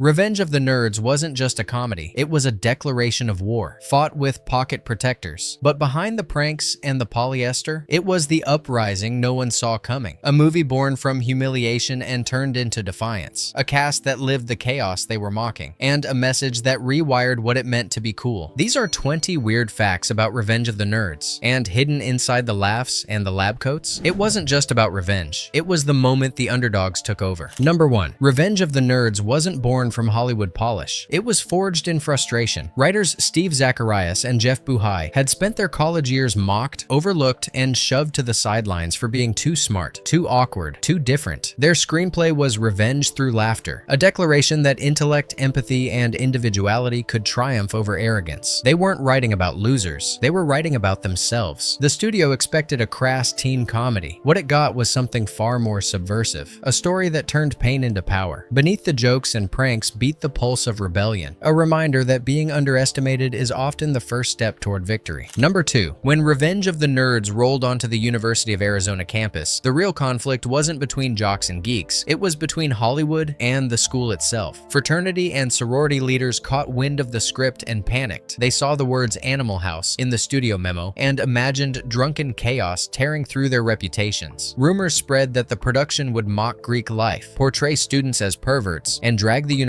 Revenge of the Nerds wasn't just a comedy, it was a declaration of war, fought with pocket protectors. But behind the pranks and the polyester, it was the uprising no one saw coming. A movie born from humiliation and turned into defiance. A cast that lived the chaos they were mocking. And a message that rewired what it meant to be cool. These are 20 weird facts about Revenge of the Nerds. And hidden inside the laughs and the lab coats, it wasn't just about revenge. It was the moment the underdogs took over. Number 1. Revenge of the Nerds wasn't born from Hollywood polish. It was forged in frustration. Writers Steve Zacharias and Jeff Buhai had spent their college years mocked, overlooked, and shoved to the sidelines for being too smart, too awkward, too different. Their screenplay was revenge through laughter, a declaration that intellect, empathy, and individuality could triumph over arrogance. They weren't writing about losers, they were writing about themselves. The studio expected a crass teen comedy. What it got was something far more subversive, a story that turned pain into power. Beneath the jokes and pranks beat the pulse of rebellion, a reminder that being underestimated is often the first step toward victory. Number 2. When Revenge of the Nerds rolled onto the University of Arizona campus, the real conflict wasn't between jocks and geeks, it was between Hollywood and the school itself. Fraternity and sorority leaders caught wind of the script and panicked. They saw the words Animal House in the studio memo and imagined drunken chaos tearing through their reputations. Rumors spread that the production would mock Greek life, portray students as perverts, and drag the university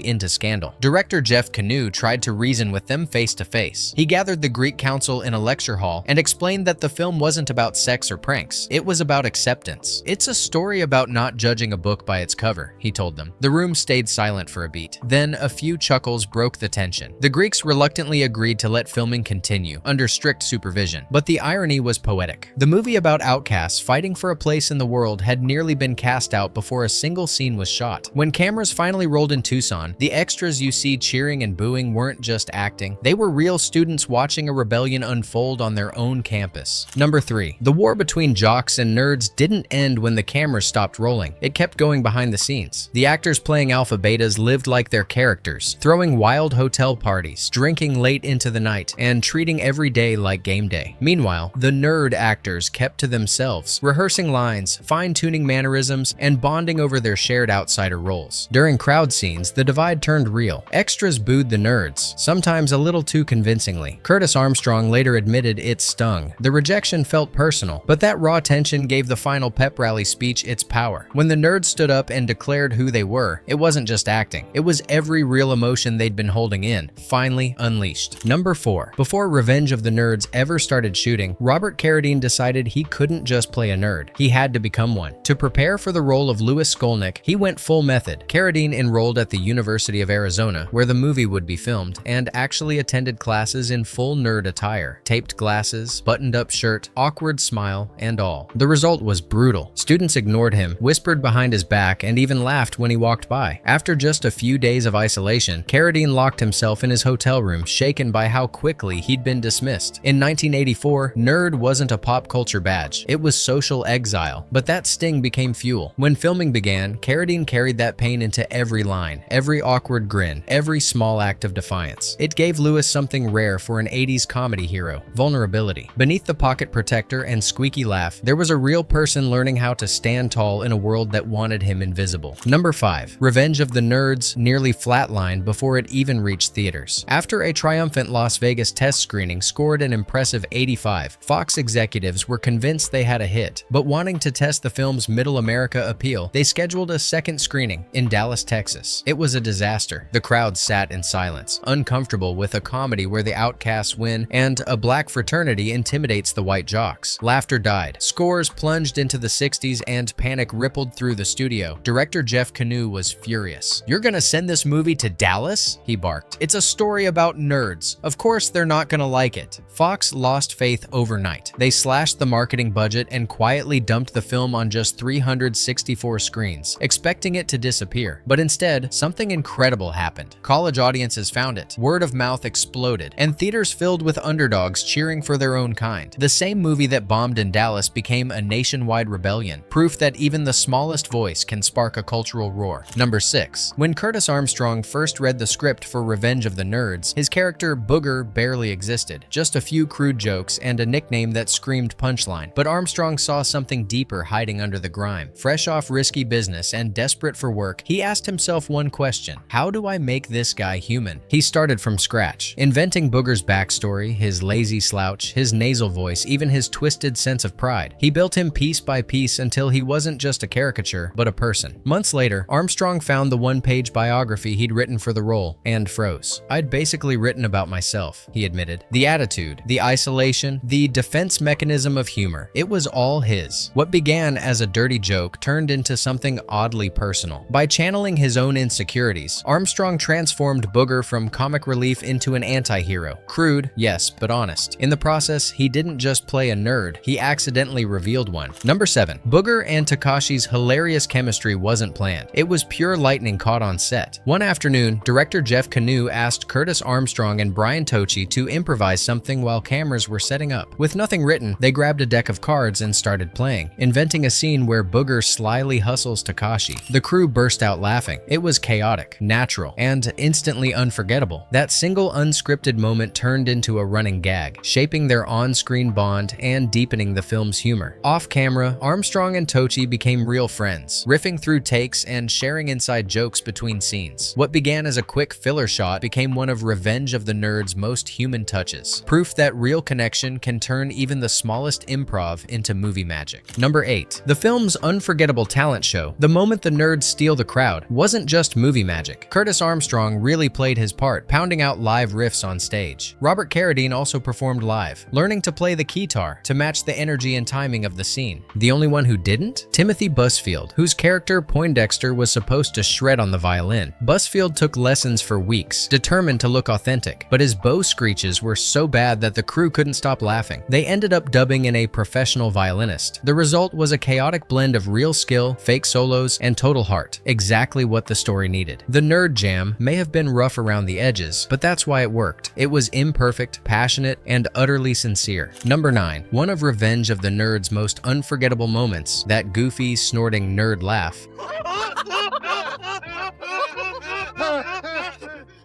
into scandal. Director Jeff Canoe tried to reason with them face to face. He gathered the Greek council in a lecture hall and explained that the film wasn't about sex or pranks. It was about acceptance. It's a story about not judging a book by its cover, he told them. The room stayed silent for a beat. Then a few chuckles broke the tension. The Greeks reluctantly agreed to let filming continue under strict supervision. But the irony was poetic. The movie about outcasts fighting for a place in the world had nearly been cast out before a single scene was shot. When cameras finally rolled in Tucson, the extras you see cheering and booing weren't just acting. They were real students watching a rebellion unfold on their own campus. Number 3. The war between jocks and nerds didn't end when the cameras stopped rolling. It kept going behind the scenes. The actors playing alpha betas lived like their characters, throwing wild hotel parties, drinking late into the night, and treating every day like game day. Meanwhile, the nerd actors kept to themselves, rehearsing lines, fine-tuning mannerisms, and bonding over their shared outsider roles. During crowd scenes, the divide turned real. Extras booed the nerds, sometimes a little too convincingly. Curtis Armstrong later admitted it stung. The rejection felt personal, but that raw tension gave the final pep rally speech its power. When the nerds stood up and declared who they were, it wasn't just acting. It was every real emotion they'd been holding in, finally unleashed. Number 4. Before Revenge of the Nerds ever started shooting, Robert Carradine decided he couldn't just play a nerd. He had to become one. To prepare for the role of Louis Skolnick, he went full method. Carradine enrolled at the University of Arizona, where the movie would be filmed, and actually attended classes in full nerd attire. Taped glasses, buttoned-up shirt, awkward smile, and all. The result was brutal. Students ignored him, whispered behind his back, and even laughed when he walked by. After just a few days of isolation, Carradine locked himself in his hotel room, shaken by how quickly he'd been dismissed. In 1984, nerd wasn't a pop culture badge. It was social exile. But that sting became fuel. When filming began, Carradine carried that pain into every line, every awkward grin, every small act of defiance. It gave Louis something rare for an 80s comedy hero: vulnerability. Beneath the pocket protector and squeaky laugh, there was a real person learning how to stand tall in a world that wanted him invisible. Number 5. Revenge of the Nerds nearly flatlined before it even reached theaters. After a triumphant Las Vegas test screening scored an impressive 85, Fox executives were convinced they had a hit. But wanting to test the film's Middle America appeal, they scheduled a second screening in Dallas, Texas. It was a disaster. The crowd sat in silence, uncomfortable with a comedy where the outcasts win and a black fraternity intimidates the white jocks. Laughter died. Scores plunged into the 60s and panic rippled through the studio. Director Jeff Canoe was furious. "You're gonna send this movie to Dallas?" he barked. "It's a story about nerds. Of course they're not gonna like it." Fox lost faith overnight. They slashed the marketing budget and quietly dumped the film on just 364 screens, expecting it to disappear. But instead, something incredible happened. College audiences found it. Word of mouth exploded, and theaters filled with underdogs cheering for their own kind. The same movie that bombed in Dallas became a nationwide rebellion, proof that even the smallest voice can spark a cultural roar. Number 6. When Curtis Armstrong first read the script for Revenge of the Nerds, his character Booger barely existed. Just a few crude jokes and a nickname that screamed punchline. But Armstrong saw something deeper hiding under the grime. Fresh off risky business and desperate for work, he asked himself one question: how do I make this guy human? He started from scratch, inventing Booger's backstory, his lazy slouch, his nasal voice, even his twisted sense of pride. He built him piece by piece until he wasn't just a caricature, but a person. Months later, Armstrong found the one-page biography he'd written for the role and froze. "I'd basically written about myself," he admitted. The attitude, the isolation, the defense mechanism of humor, it was all his. What began as a dirty joke turned into something oddly personal. By channeling his own insecurities, Armstrong transformed Booger from comic relief into an anti-hero. Crude, yes, but honest. In the process, he didn't just play a nerd, he accidentally revealed one. Number 7. Booger and Takashi's hilarious chemistry wasn't planned. It was pure lightning caught on set. One afternoon, director Jeff Canoe asked Curtis Armstrong and Brian Tochi to improvise something while cameras were setting up. With nothing written, they grabbed a deck of cards and started playing, inventing a scene where Booger slyly hustles Takashi. The crew burst out laughing. It was chaotic, natural, and instantly unforgettable. That single unscripted moment turned into a running gag, shaping their on-screen bond and deepening the film's humor. Off-camera, Armstrong and Tochi became real friends, riffing through takes and sharing inside jokes between scenes. What began as a quick filler shot became one of Revenge of the Nerds' most human touches, proof that real connection can turn even the smallest improv into movie magic. Number 8. The film's unforgettable talent show, the moment the nerds steal the crowd, wasn't just movie magic. Curtis Armstrong really played his part, pounding out live riffs on stage. Robert Carradine also performed live, learning to play the keytar to match the energy and timing of the scene. The only one who didn't? Timothy Busfield, whose character Poindexter was supposed to shred on the violin. Busfield took lessons for weeks, determined to look authentic, but his bow screeches were so bad that the crew couldn't stop laughing. They ended up dubbing in a professional violinist. The result was a chaotic blend of real skill, fake solos, and total heart, exactly what the story needed. The Nerd Jam may have been rough around the edges, but that's why it worked. It was imperfect, passionate, and utterly sincere. Number 9. One of Revenge of the Nerds' most unforgettable moments, that goofy, snorting nerd laugh,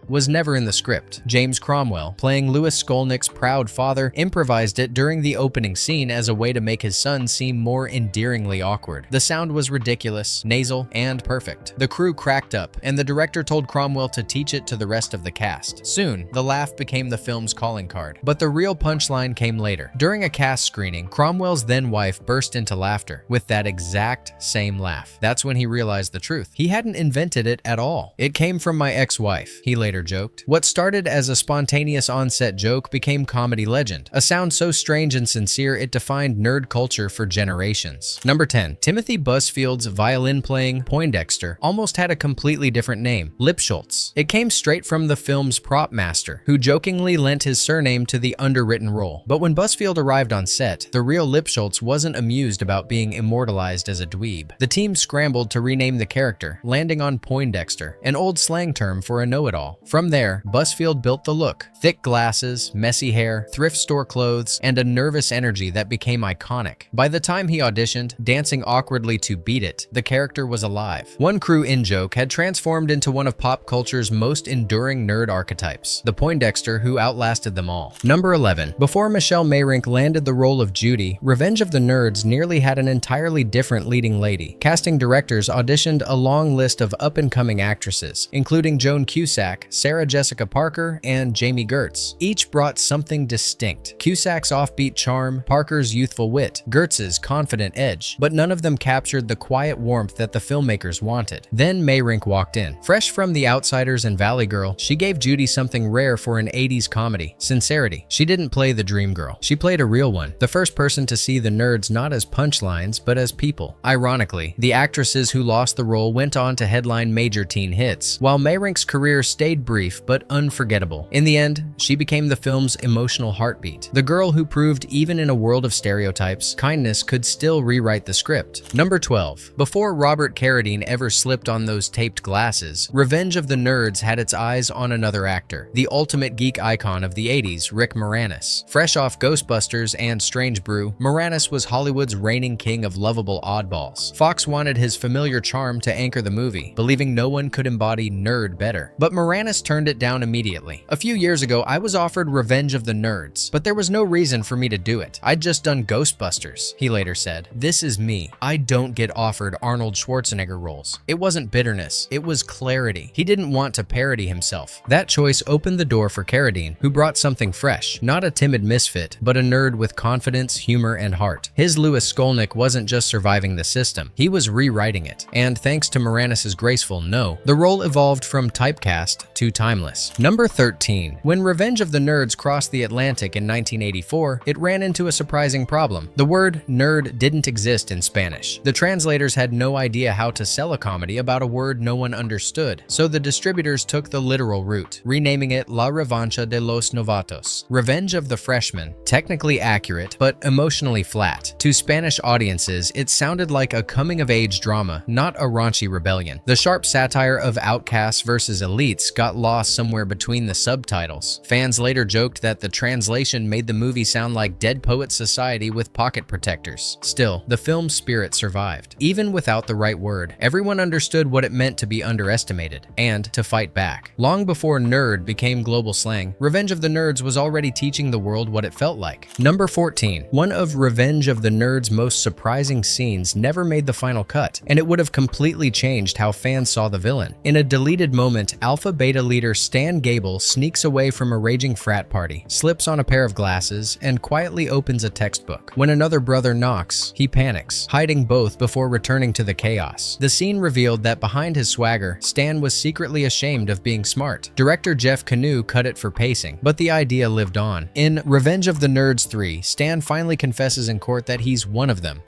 was never in the script. James Cromwell, playing Louis Skolnick's proud father, improvised it during the opening scene as a way to make his son seem more endearingly awkward. The sound was ridiculous, nasal, and perfect. The crew cracked up, and the director told Cromwell to teach it to the rest of the cast. Soon, the laugh became the film's calling card. But the real punchline came later. During a cast screening, Cromwell's then-wife burst into laughter, with that exact same laugh. That's when he realized the truth. He hadn't invented it at all. "It came from my ex-wife," he later joked. What started as a spontaneous on-set joke became comedy legend, a sound so strange and sincere it defined nerd culture for generations. Number 10. Timothy Busfield's violin-playing Poindexter almost had a completely different name, Lipschultz. It came straight from the film's prop master, who jokingly lent his surname to the underwritten role. But when Busfield arrived on set, the real Lipschultz wasn't amused about being immortalized as a dweeb. The team scrambled to rename the character, landing on Poindexter, an old slang term for a know-it-all. From there, Busfield built the look: thick glasses, messy hair, thrift store clothes, and a nervous energy that became iconic. By the time he auditioned, dancing awkwardly to Beat It, the character was alive. One crew in-joke had transformed into one of pop culture's most enduring nerd archetypes, the Poindexter who outlasted them all. Number 11. Before Michelle Mayrink landed the role of Judy, Revenge of the Nerds nearly had an entirely different leading lady. Casting directors auditioned a long list of up-and-coming actresses, including Joan Cusack, Sarah Jessica Parker, and Jamie Gertz. Each brought something distinct: Cusack's offbeat charm, Parker's youthful wit, Gertz's confident edge, but none of them captured the quiet warmth that the filmmakers wanted. Then Mayrink walked in. Fresh from The Outsiders and Valley Girl, she gave Judy something rare for an 80s comedy: sincerity. She didn't play the dream girl. She played a real one, the first person to see the nerds not as punchlines, but as people. Ironically, the actresses who lost the role went on to headline major teen hits, while Mayrink's career stayed brief but unforgettable. In the end, she became the film's emotional heartbeat, the girl who proved even in a world of stereotypes, kindness could still rewrite the script. Number 12. Before Robert Carradine ever slipped on those taped glasses, Revenge of the Nerds had its eyes on another actor, the ultimate geek icon of the 80s, Rick Moranis. Fresh off Ghostbusters and Strange Brew, Moranis was Hollywood's reigning king of lovable oddballs. Fox wanted his familiar charm to anchor the movie, believing no one could embody nerd better. But Moranis Chris turned it down immediately. "A few years ago, I was offered Revenge of the Nerds, but there was no reason for me to do it. I'd just done Ghostbusters," he later said. "This is me. I don't get offered Arnold Schwarzenegger roles." It wasn't bitterness, it was clarity. He didn't want to parody himself. That choice opened the door for Carradine, who brought something fresh, not a timid misfit, but a nerd with confidence, humor, and heart. His Louis Skolnick wasn't just surviving the system, he was rewriting it. And thanks to Moranis' graceful no, the role evolved from typecast to timeless. Number 13. When Revenge of the Nerds crossed the Atlantic in 1984, it ran into a surprising problem. The word nerd didn't exist in Spanish. The translators had no idea how to sell a comedy about a word no one understood, so the distributors took the literal route, renaming it La Revancha de los Novatos, Revenge of the Freshmen. Technically accurate, but emotionally flat. To Spanish audiences, it sounded like a coming-of-age drama, not a raunchy rebellion. The sharp satire of outcasts versus elites got lost somewhere between the subtitles. Fans later joked that the translation made the movie sound like Dead Poets Society with pocket protectors. Still, the film's spirit survived. Even without the right word, everyone understood what it meant to be underestimated and to fight back. Long before nerd became global slang, Revenge of the Nerds was already teaching the world what it felt like. Number 14. One of Revenge of the Nerds' most surprising scenes never made the final cut, and it would have completely changed how fans saw the villain. In a deleted moment, Alpha Beta leader Stan Gable sneaks away from a raging frat party, slips on a pair of glasses, and quietly opens a textbook. When another brother knocks, he panics, hiding both before returning to the chaos. The scene revealed that behind his swagger, Stan was secretly ashamed of being smart. Director Jeff Canoe cut it for pacing, but the idea lived on. In Revenge of the Nerds 3, Stan finally confesses in court that he's one of them.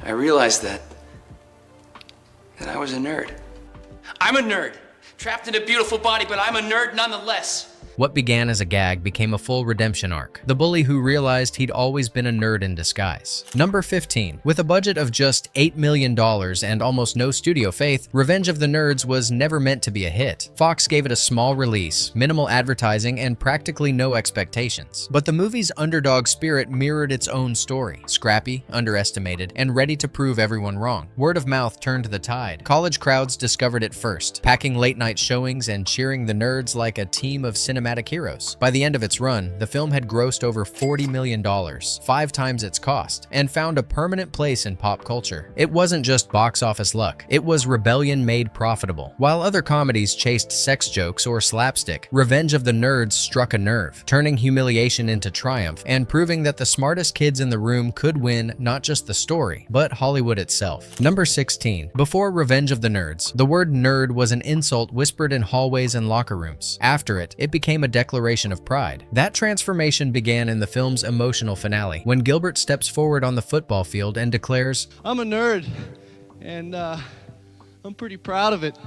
I realized that I was a nerd. I'm a nerd, trapped in a beautiful body, but I'm a nerd nonetheless. What began as a gag became a full redemption arc. The bully who realized he'd always been a nerd in disguise. Number 15. With a budget of just $8 million and almost no studio faith, Revenge of the Nerds was never meant to be a hit. Fox gave it a small release, minimal advertising, and practically no expectations. But the movie's underdog spirit mirrored its own story. Scrappy, underestimated, and ready to prove everyone wrong. Word of mouth turned the tide. College crowds discovered it first, packing late-night showings and cheering the nerds like a team of cinematic heroes. By the end of its run, the film had grossed over $40 million, 5 times its cost, and found a permanent place in pop culture. It wasn't just box office luck, it was rebellion made profitable. While other comedies chased sex jokes or slapstick, Revenge of the Nerds struck a nerve, turning humiliation into triumph and proving that the smartest kids in the room could win not just the story, but Hollywood itself. Number 16. Before Revenge of the Nerds, the word nerd was an insult whispered in hallways and locker rooms. After it, it became a declaration of pride. That transformation began in the film's emotional finale, when Gilbert steps forward on the football field and declares, "I'm a nerd, and I'm pretty proud of it."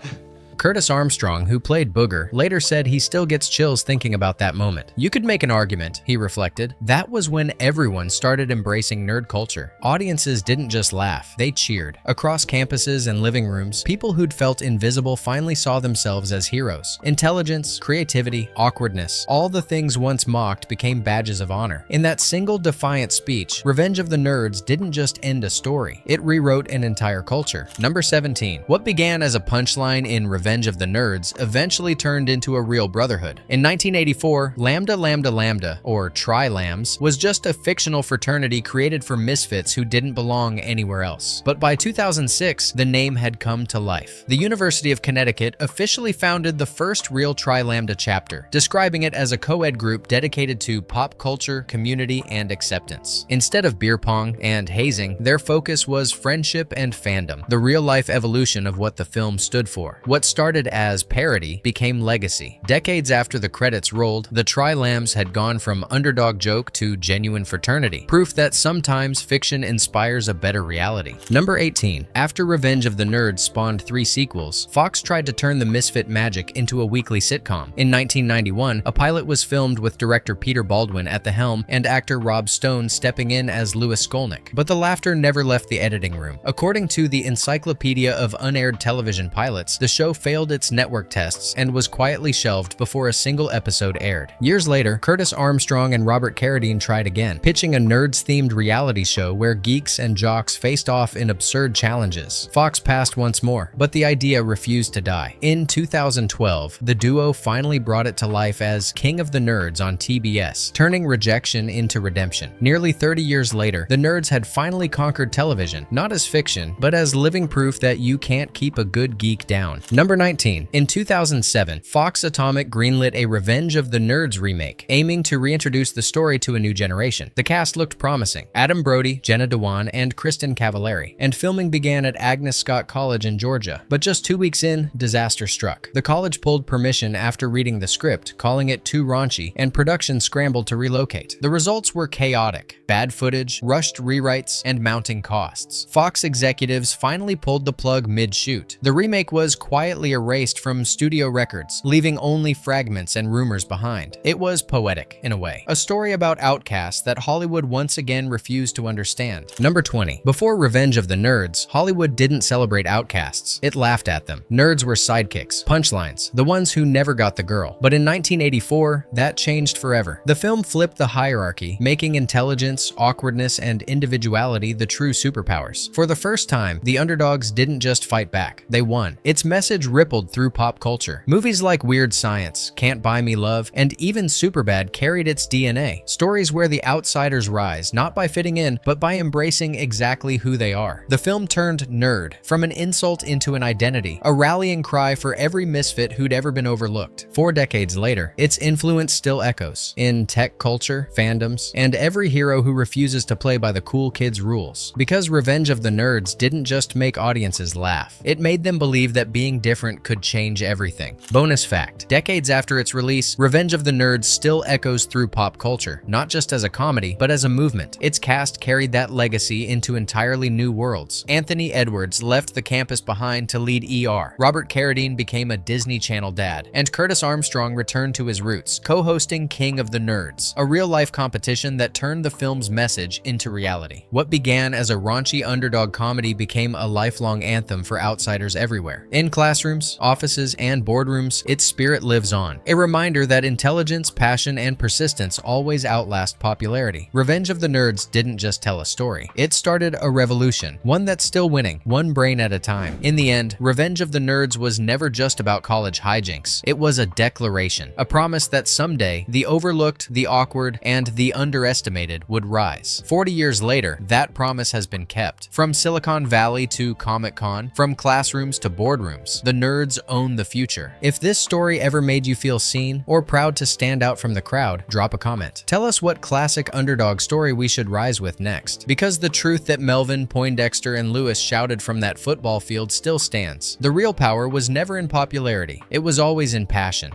Curtis Armstrong, who played Booger, later said he still gets chills thinking about that moment. You could make an argument, he reflected. That was when everyone started embracing nerd culture. Audiences didn't just laugh, they cheered. Across campuses and living rooms, people who'd felt invisible finally saw themselves as heroes. Intelligence, creativity, awkwardness, all the things once mocked became badges of honor. In that single defiant speech, Revenge of the Nerds didn't just end a story, it rewrote an entire culture. Number 17. What began as a punchline in Revenge of the Nerds eventually turned into a real brotherhood. In 1984, Lambda Lambda Lambda, or Tri-Lambs, was just a fictional fraternity created for misfits who didn't belong anywhere else. But by 2006, the name had come to life. The University of Connecticut officially founded the first real Tri-Lambda chapter, describing it as a co-ed group dedicated to pop culture, community, and acceptance. Instead of beer pong and hazing, their focus was friendship and fandom, the real-life evolution of what the film stood for. What started as parody became legacy. Decades after the credits rolled, the Tri-Lambs had gone from underdog joke to genuine fraternity, proof that sometimes fiction inspires a better reality. Number 18. After Revenge of the Nerds spawned 3 sequels, Fox tried to turn the misfit magic into a weekly sitcom. In 1991, a pilot was filmed with director Peter Baldwin at the helm and actor Rob Stone stepping in as Louis Skolnick. But the laughter never left the editing room. According to the Encyclopedia of Unaired Television Pilots, the show failed its network tests and was quietly shelved before a single episode aired. Years later, Curtis Armstrong and Robert Carradine tried again, pitching a nerds-themed reality show where geeks and jocks faced off in absurd challenges. Fox passed once more, but the idea refused to die. In 2012, the duo finally brought it to life as King of the Nerds on TBS, turning rejection into redemption. Nearly 30 years later, the nerds had finally conquered television, not as fiction, but as living proof that you can't keep a good geek down. Number 19. In 2007, Fox Atomic greenlit a Revenge of the Nerds remake, aiming to reintroduce the story to a new generation. The cast looked promising: Adam Brody, Jenna Dewan, and Kristen Cavallari, and filming began at Agnes Scott College in Georgia. But just 2 weeks in, disaster struck. The college pulled permission after reading the script, calling it too raunchy, and production scrambled to relocate. The results were chaotic: bad footage, rushed rewrites, and mounting costs. Fox executives finally pulled the plug mid-shoot. The remake was quietly erased from studio records, leaving only fragments and rumors behind. It was poetic, in a way. A story about outcasts that Hollywood once again refused to understand. Number 20. Before Revenge of the Nerds, Hollywood didn't celebrate outcasts. It laughed at them. Nerds were sidekicks, punchlines, the ones who never got the girl. But in 1984, that changed forever. The film flipped the hierarchy, making intelligence, awkwardness, and individuality the true superpowers. For the first time, the underdogs didn't just fight back, they won. Its message rippled through pop culture. Movies like Weird Science, Can't Buy Me Love, and even Superbad carried its DNA. Stories where the outsiders rise, not by fitting in, but by embracing exactly who they are. The film turned nerd from an insult into an identity, a rallying cry for every misfit who'd ever been overlooked. 4 decades later, its influence still echoes in tech culture, fandoms, and every hero who refuses to play by the cool kids' rules. Because Revenge of the Nerds didn't just make audiences laugh, it made them believe that being different could change everything. Bonus fact: decades after its release, Revenge of the Nerds still echoes through pop culture, not just as a comedy, but as a movement. Its cast carried that legacy into entirely new worlds. Anthony Edwards left the campus behind to lead ER. Robert Carradine became a Disney Channel dad, and Curtis Armstrong returned to his roots, co-hosting King of the Nerds, a real-life competition that turned the film's message into reality. What began as a raunchy underdog comedy became a lifelong anthem for outsiders everywhere. In classrooms, offices, and boardrooms, its spirit lives on. A reminder that intelligence, passion, and persistence always outlast popularity. Revenge of the Nerds didn't just tell a story. It started a revolution, one that's still winning, one brain at a time. In the end, Revenge of the Nerds was never just about college hijinks. It was a declaration, a promise that someday the overlooked, the awkward, and the underestimated would rise. 40 years later, that promise has been kept. From Silicon Valley to Comic-Con, from classrooms to boardrooms, the nerds own the future. If this story ever made you feel seen or proud to stand out from the crowd, drop a comment. Tell us what classic underdog story we should rise with next. Because the truth that Melvin, Poindexter, and Lewis shouted from that football field still stands. The real power was never in popularity. It was always in passion.